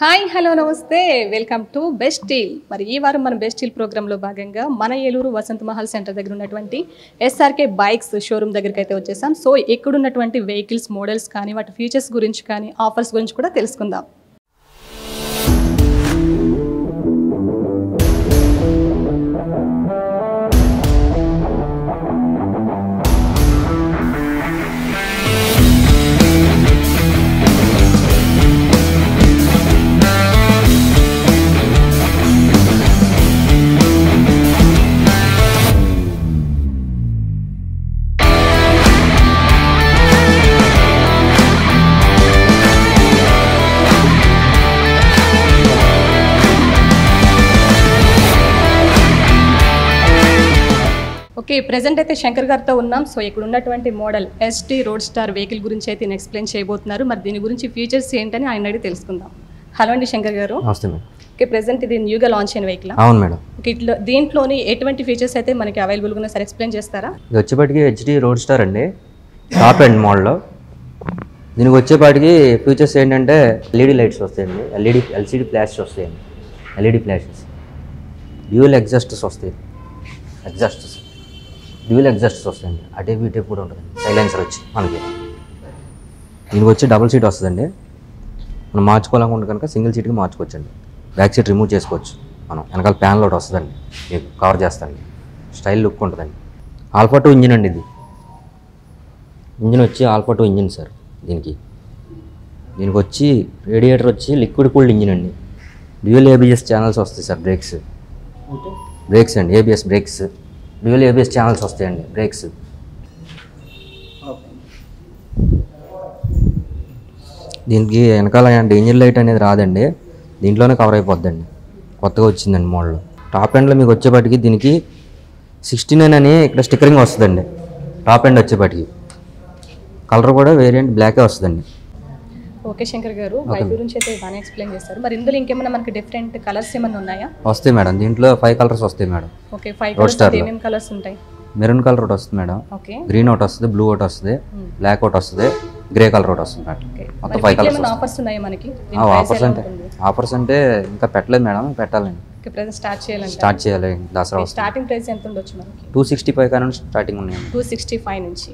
Hi hello నమస్తే welcome to best deal. మరి ఈ వారం మన బెస్ట్ డీల్ ప్రోగ్రాంలో భాగంగా మన ఏలూరు వసంత మహల్ సెంటర్ దగ్గర ఉన్నటువంటి ఎస్ఆర్కే బైక్స్ షోరూమ్ దగ్గరికి అయితే వచ్చేసాం. సో ఇక్కడ ఉన్నటువంటి వెహికల్స్ మోడల్స్ కానీ వాటి ఫీచర్స్ గురించి కానీ ఆఫర్స్ గురించి కూడా తెలుసుకుందాం. ఓకే, ప్రెజెంట్ అయితే శంకర్ గారితో ఉన్నాం. సో ఇక్కడ ఉన్నటువంటి model ST road star vehicle గురించి అయితే ఎక్స్ప్లెయిన్ చేయబోతున్నారు. మరి దీని గురించి ఫీచర్స్ ఏంటని ఆయన అడిగి తెలుసుకుందాం. హలో అండి శంకర్ గారు. నమస్తే మేడం. ఓకే, ప్రెజెంట్ ఇది న్యూగా లాంచ్ అయిన వెహికల్. అవును మేడం. ఓకే, ఇట్లా దీంట్లోని ఎటువంటి ఫీచర్స్ అయితే మనకి అవైలబుల్గా ఉన్నాయి సార్, ఎక్స్ప్లెయిన్ చేస్తారా? ఇది వచ్చేపాటికి హెచ్డి రోడ్ స్టార్ అండి, టాప్ ఎండ్ మోడల్లో. దీనికి వచ్చేపాటికి ఫీచర్స్ ఏంటంటే ఎల్ఈడి లైట్స్ వస్తాయండి, ఎల్సిడి ఫ్లాషెస్ వస్తాయండి, ఎల్ఈడి ఫ్లాషెస్, డ్యూయల్ ఎగ్జాస్టర్స్ వస్తాయి, డ్యూయల్ ఎగ్జాస్టర్స్ వస్తాయండి, అటే ఇటే కూడా ఉంటుంది, సైలెన్సర్ వచ్చి మనకి. దీనికి వచ్చి డబుల్ సీట్ వస్తుందండి, మనం మార్చుకోవాలనుకుంటే కనుక సింగిల్ సీట్కి మార్చుకోవచ్చండి. బ్యాక్ సీట్ రిమూవ్ చేసుకోవచ్చు మనం. వెనకాల ప్యానల్ ఒకటి వస్తుందండి, మీకు కవర్ చేస్తానండి, స్టైల్ లుక్ ఉంటుందండి. ఆల్ఫా 2 ఇంజిన్ అండి, ఇది ఇంజిన్ వచ్చి ఆల్ఫా 2 ఇంజిన్ సార్. దీనికి వచ్చి రేడియేటర్ వచ్చి లిక్విడ్ కూల్డ్ ఇంజిన్ అండి. డ్యూయల్ ఏబిఎస్ ఛానల్స్ వస్తాయి సార్, బ్రేక్స్ అండి, ABS breaks, dual ABS channels వస్తాయండి బ్రేక్స్. దీనికి వెనకాల డేంజర్ లైట్ అనేది రాదండి, దీంట్లోనే కవర్ అయిపోద్దండి, కొత్తగా వచ్చిందండి మోడల్. టాప్ ఎండ్లో మీకు వచ్చేపాటికి దీనికి 69 అని ఇక్కడ స్టిక్కరింగ్ వస్తుందండి. టాప్ ఎండ్ వచ్చేపాటికి కలర్ కూడా వేరియంట్ బ్లాకే వస్తుందండి. ఓకే శంకర్ గారు, బైక్ గురించి అయితే బాగా ఎక్స్ప్లెయిన్ చేస్తారు. మరి ఇందులో ఇంకేమైనా మనకి డిఫరెంట్ కలర్స్ ఏమైనా ఉన్నాయా? వస్తాయి మేడం, దీంట్లో 5 కలర్స్ వస్తాయి మేడం. ఓకే, 5 కలర్స్ ఏమేం కలర్స్ ఉంటాయి? మెరూన్ కలర్ ఒకటి వస్తుంది మేడం, ఓకే, గ్రీన్ ఒకటి వస్తుంది, బ్లూ ఒకటి వస్తుంది, బ్లాక్ ఒకటి వస్తుంది, గ్రే కలర్ ఒకటి వస్తుంది మేడం. మొత్తం 5 కలర్స్. ఆఫర్స్ ఉన్నాయా మనకి? ఆఫర్స్ అంటే ఇంకా పెట్టలేదు మేడం, పెట్టాలండి. ఓకే, ప్రెజెంట్ స్టార్ట్ చేయాలి దసరా. స్టార్టింగ్ ప్రైస్ ఎంత ఉండొచ్చు మనకి? 265 కానీ స్టార్టింగ్ ఉన్నాయి. 265 నుంచి.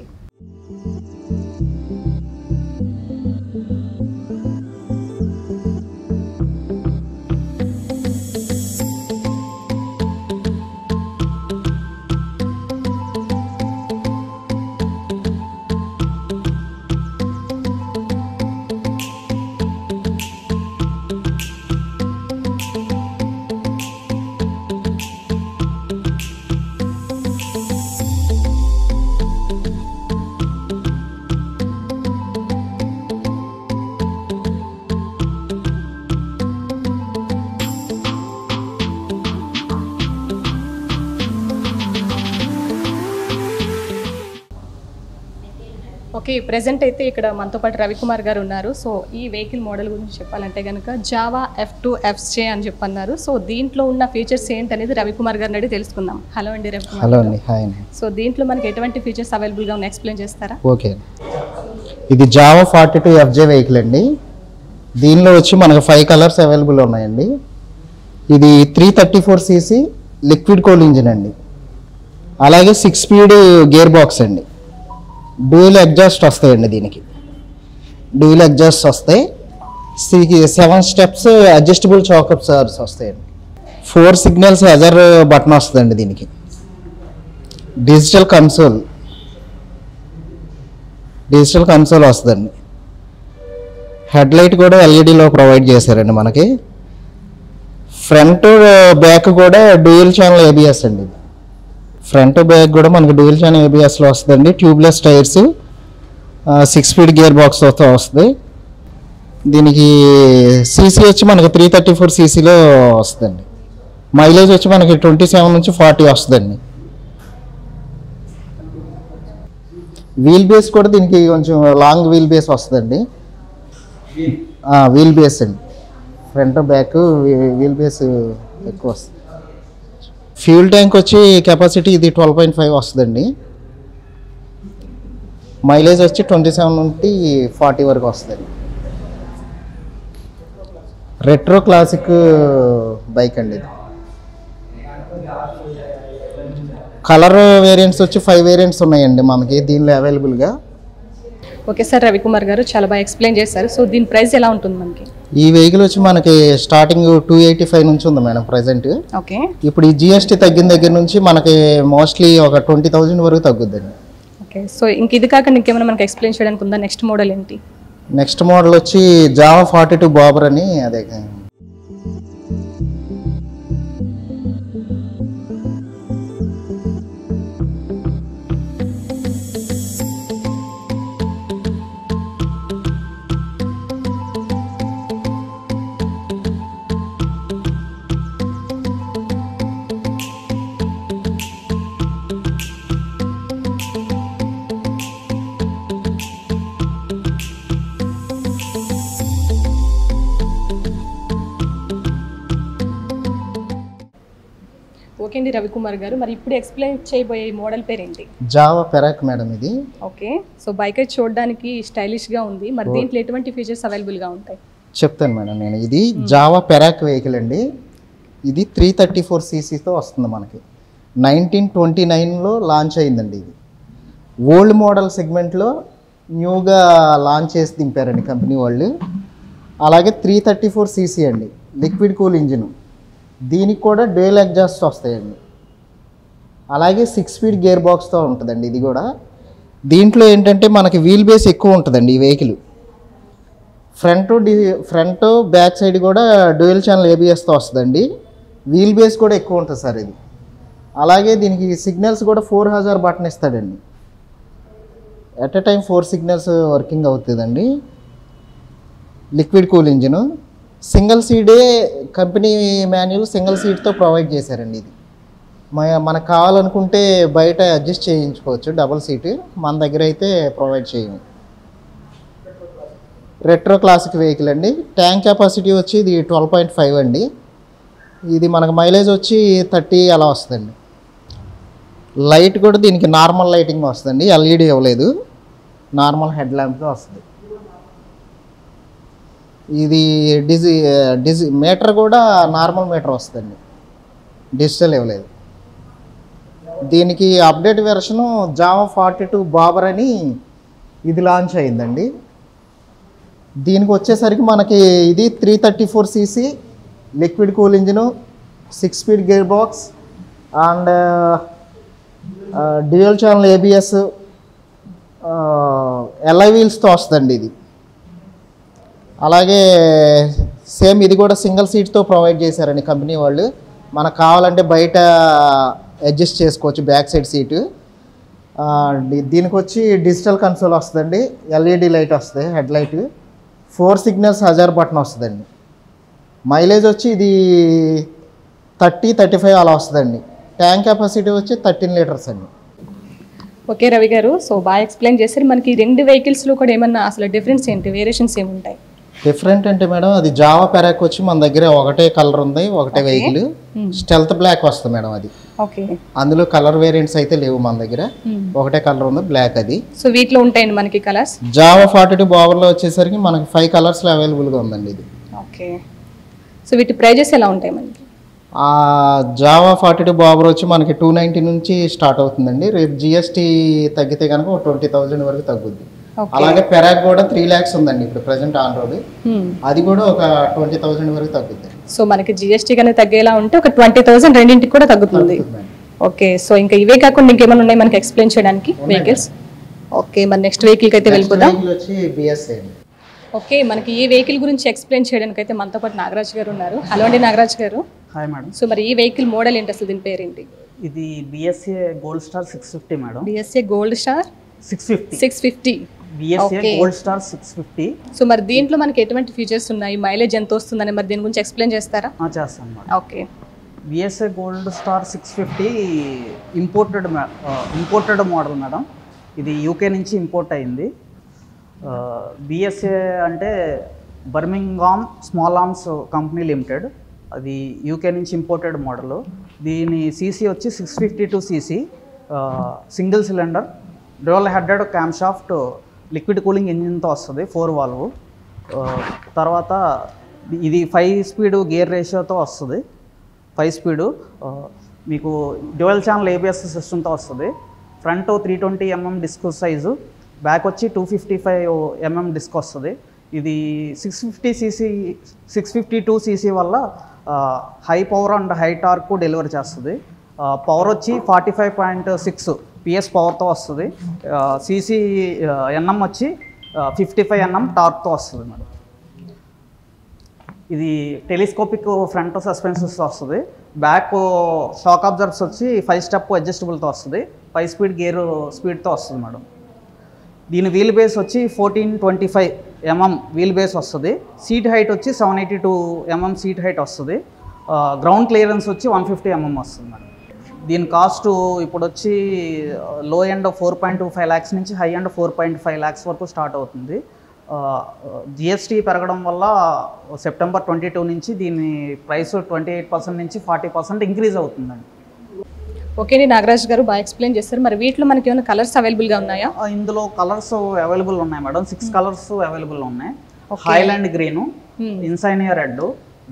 ఓకే, ప్రెజెంట్ అయితే ఇక్కడ మనతో పాటు రవికుమార్ గారు ఉన్నారు. సో ఈ వెహికల్ మోడల్ గురించి చెప్పాలంటే కనుక జావా F2 FJ అని చెప్పన్నారు. సో దీంట్లో ఉన్న ఫీచర్స్ ఏంటనేది రవికుమార్ గారిని అడిగి తెలుసుకుందాం. హలో అండి రవికుమార్. హలో అండి, హాయ్ అండి. సో దీంట్లో మనకి ఎటువంటి ఫీచర్స్ అవైలబుల్గా ఉన్నాయి, ఎక్స్ప్లెయిన్ చేస్తారా? ఓకే, ఇది జావా 42 FJ వెహికల్ అండి. దీనిలో వచ్చి మనకు 5 కలర్స్ అవైలబుల్ ఉన్నాయండి. ఇది 334cc లిక్విడ్ కూల్ ఇంజిన్ అండి, అలాగే 6 స్పీడ్ గేర్ బాక్స్ అండి. డ్యూయల్ ఎగ్జాస్ట్ వస్తాయండి, దీనికి డ్యూయల్ ఎగ్జాస్ట్ వస్తాయి. 7 స్టెప్స్ అడ్జస్టబుల్ చాకప్ సార్స్ వస్తాయండి. 4 సిగ్నల్స్ హజర్ బటన్ వస్తుందండి. దీనికి డిజిటల్ కన్సోల్ వస్తుందండి. హెడ్ లైట్ కూడా ఎల్ఈడిలో ప్రొవైడ్ చేశారండి మనకి. ఫ్రంట్ బ్యాక్ కూడా డ్యూయల్ ఛానల్ ఏబిఎస్ అండి. ఫ్రంట్ బ్యాక్ కూడా మనకి డ్యూయల్ ఛానల్ ఏబిఎస్లో వస్తుందండి. ట్యూబ్లెస్ టైర్స్, 6 స్పీడ్ గేర్ బాక్స్తో వస్తుంది. దీనికి సీసీ వచ్చి మనకి 334cc వస్తుందండి. మైలేజ్ వచ్చి మనకి 27 నుంచి 40 వస్తుందండి. వీల్ బేస్ కూడా దీనికి కొంచెం లాంగ్ వీల్ బేస్ వస్తుందండి. వీల్ బేస్ అండి, ఫ్రంట్ బ్యాక్ వీల్ బేస్ ఎక్కువ వస్తుంది. ఫ్యూల్ ట్యాంక్ వచ్చి కెపాసిటీ ఇది 12.5 వస్తుందండి. మైలేజ్ వచ్చి 27 నుండి 40 వరకు వస్తుంది. రెట్రో క్లాసిక్ బైక్ అండి ఇది. కలర్ వేరియంట్స్ వచ్చి 5 వేరియంట్స్ ఉన్నాయండి మనకి దీనిలో అవైలబుల్గా. ఓకే సార్, రవికుమార్ గారు చాలా బాగా ఎక్స్ప్లెయిన్ చేశారు. సో దీని ప్రైస్ ఎలా ఉంటుంది మనకి? ఈ వెహికల్ వచ్చి మనకి స్టార్టింగ్ 285 నుంచి ఉంది మేడం ప్రజెంట్. ఓకే. ఇప్పుడు ఈ జిఎస్టీ తగ్గిన దగ్గర నుంచి మనకి మోస్ట్లీ ఒక 20,000 వరకు తగ్గుద్దండి. ఓకే. సో ఇంక ఇది కాకుండా ఇంకేమైనా మనకి ఎక్స్ప్లెయిన్ చేయడానికి ఉందా? నెక్స్ట్ మోడల్ ఏంటి? నెక్స్ట్ మోడల్ వచ్చి జావా 42 బాబర్ అని, అదే ఓకే అండి రవికుమార్ గారు, మరి ఇప్పుడు ఎక్స్ప్లెయిన్ చేయబోయే మోడల్ పేరు ఏంటి? జావా పెరాక్ మేడం ఇది. ఓకే. సో బైక్ అయితే చూడడానికి స్టైలిష్గా ఉంది, మరి దీంట్లో ఎటువంటి ఫీచర్స్ అవైలబుల్గా ఉంటాయి? చెప్తాను మేడం నేను. ఇది జావా పెరాక్ వెహికల్ అండి. ఇది 334 cc వస్తుంది మనకి. 1929లో లాంచ్ అయిందండి. ఇది ఓల్డ్ మోడల్ సెగ్మెంట్లో న్యూగా లాంచ్ చేసి దింపారండి కంపెనీ వాళ్ళు. అలాగే 334 cc అండి, లిక్విడ్ కూల్ ఇంజిన్. దీనికి కూడా డ్యూయల్ ఎగ్జాస్ట్ వస్తాయండి. అలాగే 6 స్పీడ్ గేర్ బాక్స్తో ఉంటుందండి ఇది కూడా. దీంట్లో ఏంటంటే మనకి వీల్ బేస్ ఎక్కువ ఉంటుందండి ఈ వెహికల్. ఫ్రంట్ బ్యాక్ సైడ్ కూడా డ్యూయల్ ఛానల్ ABSతో వస్తుందండి. వీల్ బేస్ కూడా ఎక్కువ ఉంటుంది సార్ ఇది. అలాగే దీనికి సిగ్నల్స్ కూడా 4 హజార్ బటన్ ఇస్తాడండి. At a time 4 signals working అవుతుందండి. లిక్విడ్ కూల్ ఇంజిన్, సింగిల్ సీడే కంపెనీ మాన్యువల్ సింగిల్ సీట్తో ప్రొవైడ్ చేశారండి. ఇది మనకు కావాలనుకుంటే బయట అడ్జస్ట్ చేయించుకోవచ్చు డబుల్ సీటు, మన దగ్గర అయితే ప్రొవైడ్ చేయము. రెట్రో క్లాసిక్ వెహికల్ అండి. ట్యాంక్ కెపాసిటీ వచ్చి ఇది 12.5 అండి. ఇది మనకు మైలేజ్ వచ్చి 30 అలా వస్తుందండి. లైట్ కూడా దీనికి నార్మల్ లైటింగ్ వస్తుందండి, LED ఇవ్వలేదు, నార్మల్ హెడ్ ల్యాంప్తో వస్తుంది. ఇది మీటర్ కూడా నార్మల్ మీటర్ వస్తుందండి, డిజిటల్ ఇవ్వలేదు. దీనికి అప్డేట్ వెర్షను జావా 42 బాబర్ అని ఇది లాంచ్ అయిందండి. దీనికి వచ్చేసరికి మనకి ఇది 334 cc liquid cool engine, 6 speed gear box and dual channel ABS, LI వీల్స్తో వస్తుందండి ఇది. అలాగే సేమ్ ఇది కూడా సింగిల్ సీట్తో ప్రొవైడ్ చేశారండి కంపెనీ వాళ్ళు. మనకు కావాలంటే బయట అడ్జస్ట్ చేసుకోవచ్చు బ్యాక్ సైడ్ సీటు. దీనికి వచ్చి డిజిటల్ కన్సోల్ వస్తుందండి, LED లైట్ వస్తుంది, హెడ్ లైట్, 4 సిగ్నల్స్ హజార్ బటన్ వస్తుందండి. మైలేజ్ వచ్చి ఇది 30-35 అలా వస్తుందండి. ట్యాంక్ కెపాసిటీ వచ్చి 13 లీటర్స్ అండి. ఓకే రవి గారు, సో బాగా ఎక్స్ప్లెయిన్ చేశారు. మనకి రెండు వెహికల్స్లో కూడా ఏమన్నా అసలు డిఫరెన్స్ ఏంటి, వేరియేషన్స్ ఏముంటాయి? డిఫరెంట్ అంటే మేడం అది జావా పెరాక్ వచ్చి మన దగ్గర ఒకటే కలర్ ఉంది, ఒకటే వెహికల్. స్టెల్త్ బ్లాక్ వస్తుంది మేడం అది. ఓకే. అందులో కలర్ వేరియంట్స్ అయితే లేవు మన దగ్గర, ఒకటే కలర్ ఉంది బ్లాక్ అది. సో వీటిలో ఉంటాయండి మనకి కలర్స్? జావా 42 బాబర్లో వచ్చేసరికి మనకి 5 కలర్స్లో అవైలబుల్గా ఉందండి ఇది. ఓకే. సో వీటి ప్రైజెస్ ఎలా ఉంటాయి మనకి? జావా 42 బాబర్ వచ్చి మనకి 290 నుంచి స్టార్ట్ అవుతుందండి. రేపు GST తగ్గితే కనుక 20,000 వరకు తగ్గుద్ది. అలాగే పెరాక్ కూడా 3 lakhs ఉందండి ఇప్పుడు ప్రజెంట్ ఆన్ రోడ్, అది కూడా ఒక 20,000 వరకు తగ్గుద్ది. సో మనకి GST కనుక తగ్గేలా ఉంటే ఒక 20,000 రెండింటికి కూడా తగ్గుతుంది. ఓకే. సో ఇంకా ఇవే కాకుండా ఇంకేమైనా ఉన్నాయి మనకి ఎక్స్ప్లెయిన్ చేయడానికి వెహికల్స్? ఓకే, మరి నెక్స్ట్ వెహికల్కి అయితే వెళ్ళిపోదాం. ఓకే, మనకి ఈ వెహికల్ గురించి ఎక్స్ప్లెయిన్ చేయడానికి అయితే మనతో పాటు నాగరాజ్ గారు ఉన్నారు. హలో అండి నాగరాజ్ గారు. Hi madam. సో మరి ఈ వెహికల్ మోడల్ ఏంటి, అసలు దీని పేరేంటి? ఇది BSA gold star 650 madam. BSA gold star 650. BSA gold star 650. So మరి దీంట్లో మనకి ఎటువంటి ఫీచర్స్ ఉన్నాయి, మైలేజ్ ఎంత వస్తుందని మరి దీని గురించి ఎక్స్ప్లెయిన్ చేస్తారా? చేస్తాను madam. Okay. BSA gold star 650 imported model madam. ఇది UK నుంచి ఇంపోర్ట్ అయింది. BSA అంటే Birmingham small arms company limited, అది UK నుంచి ఇంపోర్టెడ్ మోడల్. దీని CC వచ్చి 652 cc, single cylinder, dual headed cam shaft, liquid cooling ఇంజిన్తో వస్తుంది, 4 valve. తర్వాత ఇది 5 స్పీడ్ గేర్ రేషియోతో వస్తుంది. 5 స్పీడు మీకు డ్యూయల్ ఛానల్ ABS సిస్టమ్తో వస్తుంది. Front 320 mm disc size, back వచ్చి 255 mm డిస్క్ వస్తుంది. ఇది 652 cc వల్ల high power and high torque delivery చేస్తుంది. పవర్ వచ్చి 45.6 PS పవర్తో వస్తుంది. సీసీ NM వచ్చి 55 NM టార్క్తో వస్తుంది మేడం. ఇది టెలిస్కోపిక్ ఫ్రంట్ సస్పెన్షన్స్ వస్తుంది. బ్యాక్ షాక్ అబ్జర్వర్స్ వచ్చి 5 స్టెప్ అడ్జస్టబుల్తో వస్తుంది. 5 స్పీడ్ గేర్ స్పీడ్తో వస్తుంది మేడం. దీని వీల్ బేస్ వచ్చి 1425 mm వీల్ బేస్ వస్తుంది. సీట్ హైట్ వచ్చి 782 mm సీట్ హైట్ వస్తుంది. గ్రౌండ్ క్లియరెన్స్ వచ్చి 150 mm వస్తుంది మేడం. దీని కాస్ట్ ఇప్పుడు వచ్చి లో ఎండ్ 4.25 lakhs నుంచి హై ఎండ్ 4.5 lakhs వరకు స్టార్ట్ అవుతుంది. GST పెరగడం వల్ల సెప్టెంబర్ 22 నుంచి దీని ప్రైస్ 28% నుంచి 40% ఇంక్రీజ్ అవుతుందండి. ఓకే నాగరాజ్ గారు బాగా ఎక్స్ప్లెయిన్ చేస్తారు. మరి వీటిలో మనకి ఏమైనా కలర్స్ అవైలబుల్గా ఉన్నాయా? ఇందులో కలర్స్ అవైలబుల్ ఉన్నాయి మేడం. 6 కలర్స్ అవైలబుల్ ఉన్నాయి. Highland green, insignia red,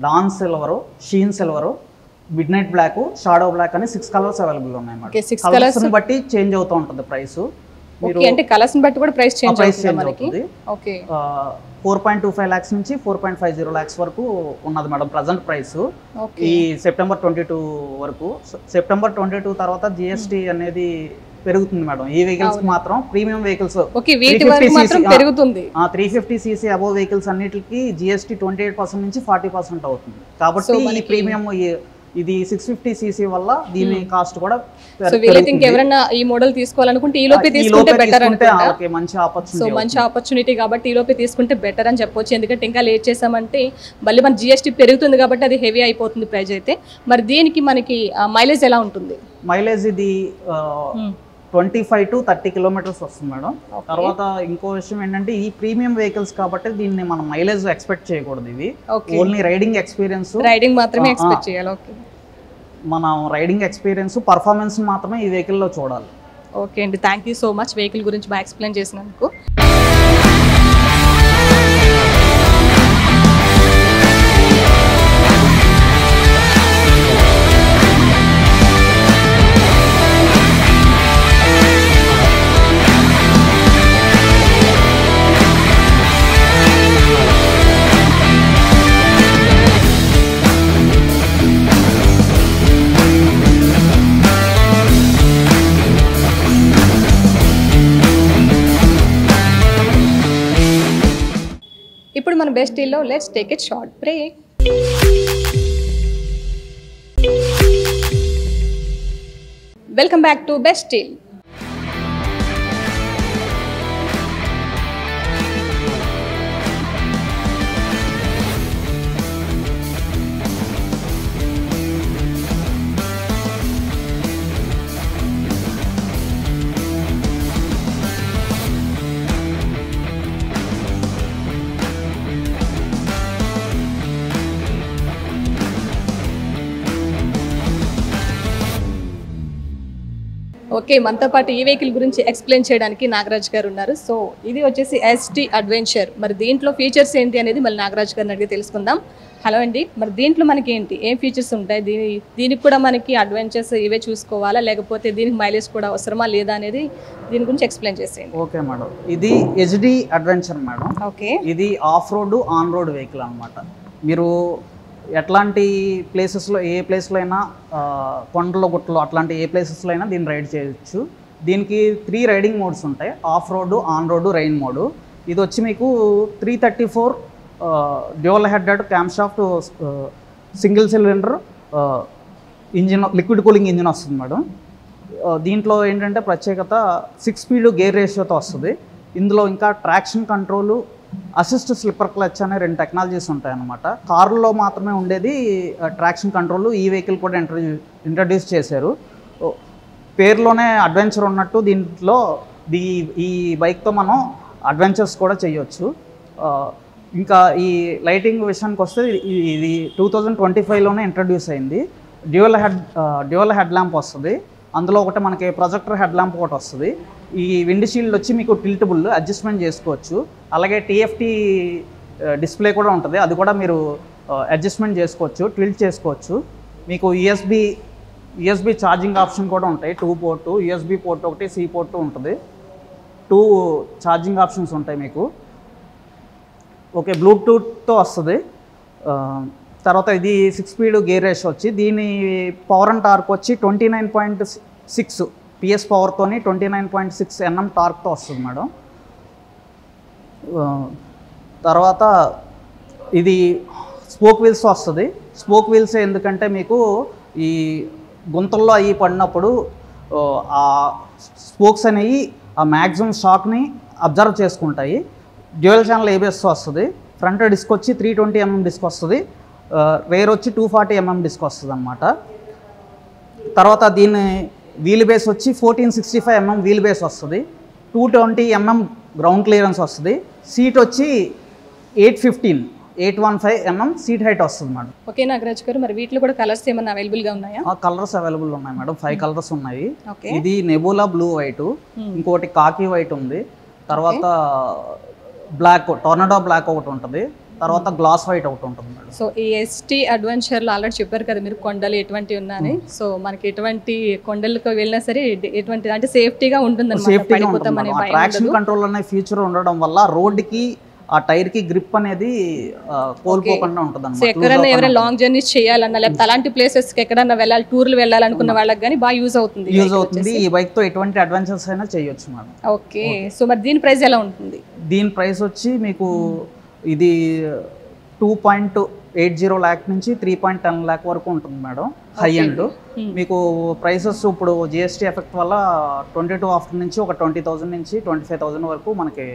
dawn silver, sheen silver, midnight black, shadow black అని 6 కలర్స్ అవైలబుల్ ఉన్నాయి మేడం. 6 కలర్స్ బట్టి చేంజ్ అవుతూ ఉంటుంది ప్రైస్. ఓకే, అంటే కలర్స్ ని బట్టి కూడా ప్రైస్ చేంజ్ అవుతుంది. ఓకే, 4.25 lakhs నుంచి 4.50 lakhs వరకు ఉన్నది మేడం ప్రజెంట్ ప్రైస్ ఈ సెప్టెంబర్ 22 వరకు. సెప్టెంబర్ 22 తర్వాత GST అనేది పెరుగుతుంది మేడం. ఈ వెహికల్స్ మాత్రం premium vehicles 350 cc above vehicles అన్నిటికి GST 28% నుంచి 40% అవుతుంది. కాబట్టి ఈ ప్రీమియం ఇది 650 cc వల్ల దీని కాస్ట్ కూడా ఎవరైనా ఈ మోడల్ తీసుకోవాలనుకుంటే ఈ లోపే తీసుకుంటే బెటర్ అంటే మంచి ఆపర్చునిటీ కాబట్టి ఈ లోపే తీసుకుంటే బెటర్ అని చెప్పొచ్చు. ఎందుకంటే ఇంకా లేట్ చేసామంటే మళ్ళీ మన GST పెరుగుతుంది కాబట్టి అది హెవీ అయిపోతుంది ప్రైస్ అయితే. మరి దీనికి మనకి మైలేజ్ ఎలా ఉంటుంది? మైలేజ్ ఇది 25 to 30 kilometers వస్తుంది మేడం. తర్వాత ఇంకో విషయం ఏంటంటే ఈ ప్రీమియం వెహికల్స్ కాబట్టి దీన్ని మనం మైలేజ్ ఎక్స్పెక్ట్ చేయకూడదు. ఇవి ఓన్లీ రైడింగ్ ఎక్స్పీరియన్స్ మాత్రమే ఎక్స్పెక్ట్ చేయాలి. మనం రైడింగ్ ఎక్స్పీరియన్స్ పర్ఫార్మెన్స్ మాత్రమే ఈ వెహికల్లో చూడాలి. ఓకే అండి, thank you so much vehicle గురించి బాగా ఎక్స్ప్లెయిన్ చేసినందుకు. ఇప్పుడు మన బెస్ట్ డీల్లో let's take it short break. Welcome back to best deal. Okay, మనతో పాటు ఈ వెహికల్ గురించి ఎక్స్ప్లెయిన్ చేయడానికి నాగరాజ్ గారు ఉన్నారు. సో ఇది వచ్చేసి ST అడ్వెంచర్. మరి దీంట్లో ఫీచర్స్ ఏంటి అనేది మళ్ళీ నాగరాజ్ గారిని అడిగి తెలుసుకుందాం. హలో అండి, మరి దీంట్లో మనకి ఏంటి ఏం ఫీచర్స్ ఉంటాయి? దీనికి కూడా మనకి అడ్వెంచర్స్ ఇవే చూసుకోవాలా, లేకపోతే దీనికి మైలేజ్ కూడా అవసరమా లేదా అనేది దీని గురించి ఎక్స్ప్లెయిన్ చేసేయండి. ఓకే మేడం, ఇది HD అడ్వెంచర్ మేడం. ఓకే, ఇది of road on road vehicle అనమాట. మీరు ఎట్లాంటి ప్లేసెస్లో ఏ ప్లేస్లో అయినా కొండలు గుట్టలు అట్లాంటి ఏ ప్లేసెస్లో అయినా దీన్ని రైడ్ చేయొచ్చు. దీనికి 3 రైడింగ్ మోడ్స్ ఉంటాయి: of road, on road, rain mode. ఇది వచ్చి మీకు 334 dual headed cam shaft single cylinder engine, liquid cooling engine వస్తుంది మేడం. దీంట్లో ఏంటంటే ప్రత్యేకత 6 స్పీడ్ గేర్ రేషియోతో వస్తుంది. ఇందులో ఇంకా traction control, assist slipper clutch అనే 2 టెక్నాలజీస్ ఉంటాయి అన్నమాట. కారులో మాత్రమే ఉండేది ట్రాక్షన్ కంట్రోల్, ఈ వెహికల్ కూడా ఇంట్రడ్యూస్ చేశారు. పేరులోనే అడ్వెంచర్ ఉన్నట్టు దీంట్లో ఈ బైక్తో మనం అడ్వెంచర్స్ కూడా చేయొచ్చు. ఇంకా ఈ లైటింగ్ విషయానికి వస్తే ఇది 2025లోనే ఇంట్రడ్యూస్ అయింది. డ్యూయల్ హెడ్ ల్యాంప్ వస్తుంది. అందులో ఒకటి మనకి ప్రొజెక్టర్ హెడ్ ల్యాంప్ ఒకటి వస్తుంది. ఈ విండ్ షీల్డ్ వచ్చి మీకు టిల్టబుల్, అడ్జస్ట్మెంట్ చేసుకోవచ్చు. అలాగే TFT డిస్ప్లే కూడా ఉంటుంది, అది కూడా మీరు అడ్జస్ట్మెంట్ చేసుకోవచ్చు, ట్విల్ట్ చేసుకోవచ్చు. మీకు యూఎస్బి ఛార్జింగ్ ఆప్షన్ కూడా ఉంటాయి, 2 పోర్టు, యూఎస్బి పోర్ట్ ఒకటి, సి పోర్టు ఉంటుంది, 2 ఛార్జింగ్ ఆప్షన్స్ ఉంటాయి మీకు. ఓకే, బ్లూటూత్తో వస్తుంది. తర్వాత ఇది 6 స్పీడ్ గేర్ రేషియో వచ్చి, దీని పవర్ అండ్ టార్క్ వచ్చి 29.6 PS పవర్తోని 29.6 NM టార్క్తో వస్తుంది మేడం. తర్వాత ఇది స్పోక్ వీల్స్ వస్తుంది. స్పోక్ వీల్స్ ఎందుకంటే మీకు ఈ గుంతల్లో అవి పడినప్పుడు ఆ స్పోక్స్ అనేవి ఆ మ్యాక్సిమం షాక్ని అబ్జర్వ్ చేసుకుంటాయి. డ్యూయల్ ఛానల్ ABS వస్తుంది. ఫ్రంట్ డిస్క్ వచ్చి 320 mm డిస్క్ వస్తుంది, రేర్ వచ్చి 240 mm డిస్క్ వస్తుంది అనమాట. తర్వాత దీని వీల్ బేస్ వచ్చి 1465 mm వీల్ బేస్ వస్తుంది, 220 mm గ్రౌండ్ క్లియరెన్స్ వస్తుంది. సీట్ వచ్చి 815 mm సీట్ హైట్ వస్తుంది మేడం. ఓకే నాగరాజ్ గారు, మరి వీటిలో కూడా కలర్స్ ఏమైనా అవైలబుల్గా ఉన్నాయా? కలర్స్ అవైలబుల్ ఉన్నాయి మేడం, 5 కలర్స్ ఉన్నాయి. ఇది నెబులా బ్లూ వైట్, ఇంకోటి కాకి వైట్ ఉంది, తర్వాత బ్లాక్ టొర్నడో బ్లాక్ ఒకటి ఉంటుంది, తర్వాత గ్లాస్ వైట్ ఒకటి ఉంటుంది మేడం. సో ఈ ST అడ్వెంచర్లో ఆల్రెడీ చెప్పారు కదా మీరు కొండలు ఎటువంటి ఉన్నాయని. సో మనకి ఎటువంటి కొండలకు వెళ్ళినా సరే ఎటువంటి అంటే సేఫ్టీగా ఉంటుంది, ట్రాక్షన్ కంట్రోల్ అనే ఫీచర్ ఉండడం వల్ల రోడ్డుకి ఆ టైర్ కి గ్రిప్ అనేది కోల్పోకుండా ఉంటుంది అన్నమాట. ఎక్కడైనా ఎవరైనా లాంగ్ జర్నీస్ చేయాలన్నా లేకపోతే అలాంటి ప్లేసెస్ కి ఎక్కడైనా వెళ్ళాలి, టూర్లు వెళ్ళాలనుకున్న వాళ్ళకి కానీ బాగా యూజ్ అవుతుంది. ఈ బైక్ తో ఎటువంటి అడ్వెంచర్స్ అయినా చేయొచ్చు మేడం. ఓకే, సో మరి దీని ప్రైస్ ఎలా ఉంటుంది? దీని ప్రైస్ వచ్చి మీకు ఇది 2.80 lakh నుంచి 3.10 lakh వరకు ఉంటుంది మేడం, హై ఎండ్. మీకు ప్రైసెస్ ఇప్పుడు GST ఎఫెక్ట్ వల్ల 22 ఆఫ్టర్ నుంచి ఒక 20,000 నుంచి 25,000 వరకు మనకి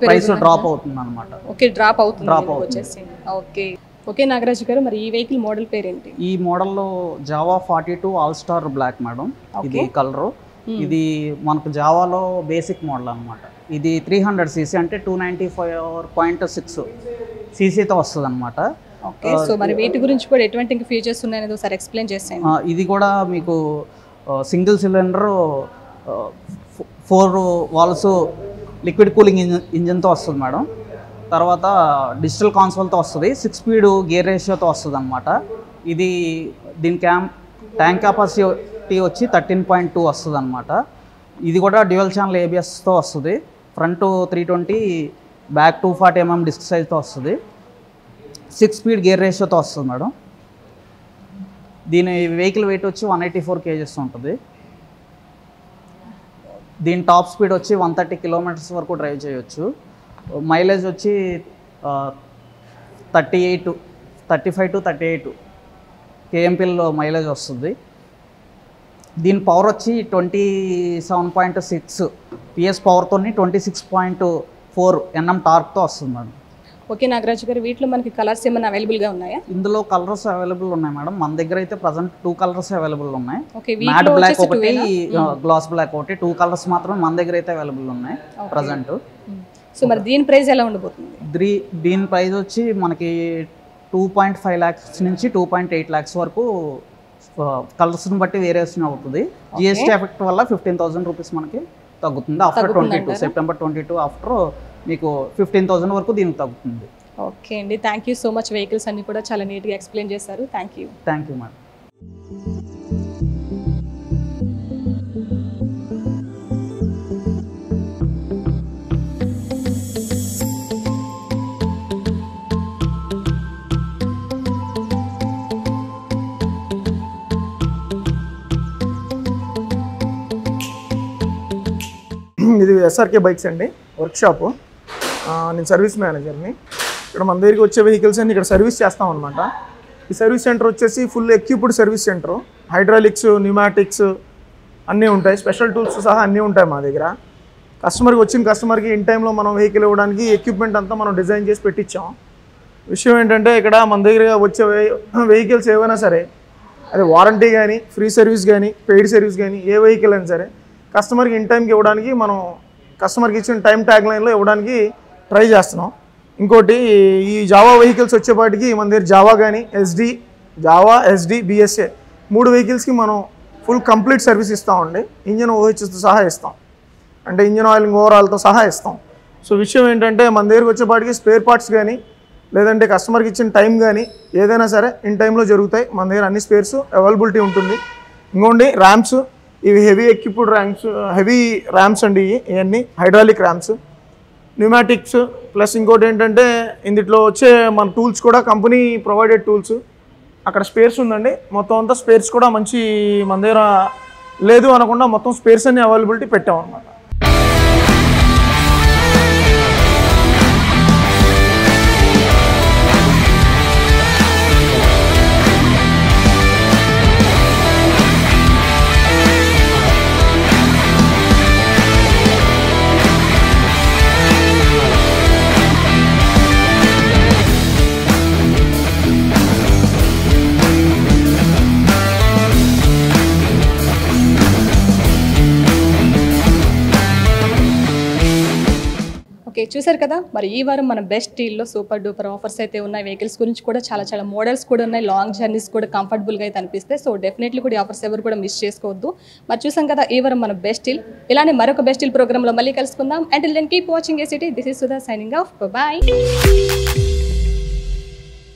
ప్రైస్ డ్రాప్ అవుతుంది అనమాట. ఓకే, డ్రాప్ అవుతుంది. ఓకే ఓకే నాగరాజ్ గారు, మరి ఈ వెహికల్ మోడల్ పేరేంటి? ఈ మోడల్లో Jawa 42 all star black madam, ఇది కలరు. ఇది మనకు జావాలో బేసిక్ మోడల్ అనమాట. ఇది 300cc అంటే 295.6 cc-తో వస్తుంది అనమాట. ఓకే, సో మరి వీటి గురించి కూడా ఎటువంటి ఇంకా ఫీచర్స్ ఉన్నాయనేది ఒకసారి ఎక్స్ప్లెయిన్ చేస్తాను. ఇది కూడా మీకు single cylinder 4 valves liquid cooling ఇంజిన్తో వస్తుంది మేడం. తర్వాత డిజిటల్ కాన్సోల్తో వస్తుంది, 6 స్పీడ్ గేర్ రేషియోతో వస్తుంది అనమాట. ఇది దీని ట్యాంక్ కెపాసిటీ వచ్చి 13.2 వస్తుంది అనమాట. ఇది కూడా డ్యూయల్ ఛానల్ ABSతో వస్తుంది. ఫ్రంట్ 320, బ్యాక్ 240 mm డిస్క్ సైజ్తో వస్తుంది, 6 స్పీడ్ గేర్ రేషియోతో వస్తుంది మేడం. దీని వెహికల్ వెయిట్ వచ్చి 184 kgs ఉంటుంది. దీని టాప్ స్పీడ్ వచ్చి 130 kilometers వరకు డ్రైవ్ చేయొచ్చు. మైలేజ్ వచ్చి 35 to 38 kmpలో మైలేజ్ వస్తుంది. దీని పవర్ వచ్చి 27.6 PS పవర్తో 26.4 NM టార్క్తో వస్తుంది మేడం. ఓకే నాగరాజ్ గారు, వీటిలో మనకి కలర్స్ ఏమైనా అవైలబుల్గా ఉన్నాయా? ఇందులో కలర్స్ అవైలబుల్ ఉన్నాయి మేడం, మన దగ్గర అయితే ప్రజెంట్ 2 కలర్స్ అవైలబుల్ ఉన్నాయి. మ్యాట్ బ్లాక్ ఒకటి, గ్లాస్ బ్లాక్ ఒకటి, 2 కలర్స్ మాత్రమే మన దగ్గర అయితే అవైలబుల్ ఉన్నాయి ప్రజెంట్. సో మరి దీని ప్రైస్ ఎలా ఉండబోతుంది? దీని ప్రైస్ వచ్చి మనకి 2.5 lakhs నుంచి 2.8 lakhs వరకు కలర్స్ని బట్టి వేరియేషన్ అవుతుంది. GST ఎఫెక్ట్ వల్ల 15,000 రూపీస్ మనకి తగ్గుతుంది. ఆఫ్టర్ 22 సెప్టెంబర్ 22 ఆఫ్టర్ మీకు 15,000 వరకు దీనికి తగ్గుతుంది. ఓకే అండి, thank you so much. Vehicles అన్ని కూడా చాలా నీట్గా ఎక్స్ప్లెయిన్ చేశారు. Thank you madam. ఇది SRK బైక్స్ అండి, వర్క్షాపు. నేను సర్వీస్ మేనేజర్ని. ఇక్కడ మన దగ్గరికి వచ్చే వెహికల్స్ అన్ని ఇక్కడ సర్వీస్ చేస్తాం అనమాట. ఈ సర్వీస్ సెంటర్ వచ్చేసి full equipped service centre. Hydraulics, pneumatics అన్నీ ఉంటాయి, స్పెషల్ టూల్స్ సహా అన్నీ ఉంటాయి మా దగ్గర. వచ్చిన కస్టమర్కి ఇన్ టైంలో మనం వెహికల్ ఇవ్వడానికి ఎక్విప్మెంట్ అంతా మనం డిజైన్ చేసి పెట్టించాం. విషయం ఏంటంటే ఇక్కడ మన దగ్గర వచ్చే వెహికల్స్ ఏవైనా సరే, అది వారంటీ కానీ, ఫ్రీ సర్వీస్ కానీ, పెయిడ్ సర్వీస్ కానీ, ఏ వెహికల్ అయినా సరే కస్టమర్కి ఇన్ టైంకి ఇవ్వడానికి మనం కస్టమర్కి ఇచ్చిన టైం ట్యాగ్ లైన్లో ఇవ్వడానికి ట్రై చేస్తున్నాం. ఇంకోటి, ఈ జావా వెహికల్స్ వచ్చేపాటికి మన దగ్గర జావా కానీ, SD, BSA 3 వెహికల్స్కి మనం ఫుల్ కంప్లీట్ సర్వీస్ ఇస్తామండి. ఇంజన్ OHSతో సహా ఇస్తాం, అంటే ఇంజన్ ఆయిలింగ్ ఓవరాల్తో సహా ఇస్తాం. సో విషయం ఏంటంటే మన దగ్గరికి వచ్చేపాటికి స్పేర్ పార్ట్స్ కానీ లేదంటే కస్టమర్కి ఇచ్చిన టైం కానీ ఏదైనా సరే ఇన్ టైంలో జరుగుతాయి. మన దగ్గర అన్ని స్పేర్స్ అవైలబిలిటీ ఉంటుంది. ఇంకోండి ర్యామ్స్, ఇవి హెవీ ఎక్విప్డ్ హెవీ ర్యామ్స్ అండి. ఇవన్నీ హైడ్రాలిక్ ర్యామ్స్, న్యూమాటిక్స్, ప్లస్ ఇంకోటి ఏంటంటే ఇందులో వచ్చే మన టూల్స్ కూడా కంపెనీ ప్రొవైడెడ్ టూల్స్. అక్కడ స్పేర్స్ ఉందండి, మొత్తం అంతా స్పేర్స్ కూడా మంచి మన దగ్గర లేదు అనకుండా మొత్తం స్పేర్స్ అన్ని అవైలబిలిటీ పెట్టామన్నమాట. ఓకే, చూసారు కదా. మరి ఈ వారం మన బెస్ట్ డీల్లో సూపర్ డూపర్ ఆఫర్స్ అయితే ఉన్నాయి. వెహికల్స్ గురించి కూడా చాలా మోడల్స్ కూడా ఉన్నాయి. లాంగ్ జర్నీస్ కూడా కంఫర్టబుల్గా అయితే అనిపిస్తాయి. సో డెఫినెట్లీ కూడా ఈ ఆఫర్స్ ఎవరు కూడా మిస్ చేసుకోవద్దు. మరి చూసాం కదా ఈ వారం మన బెస్ట్ డీల్. ఇలానే మరొక బెస్ట్ డీల్ ప్రోగ్రామ్లో మళ్ళీ కలుసుకుందాం. Until then keep watching ACT. This is Sudha signing off. Bye.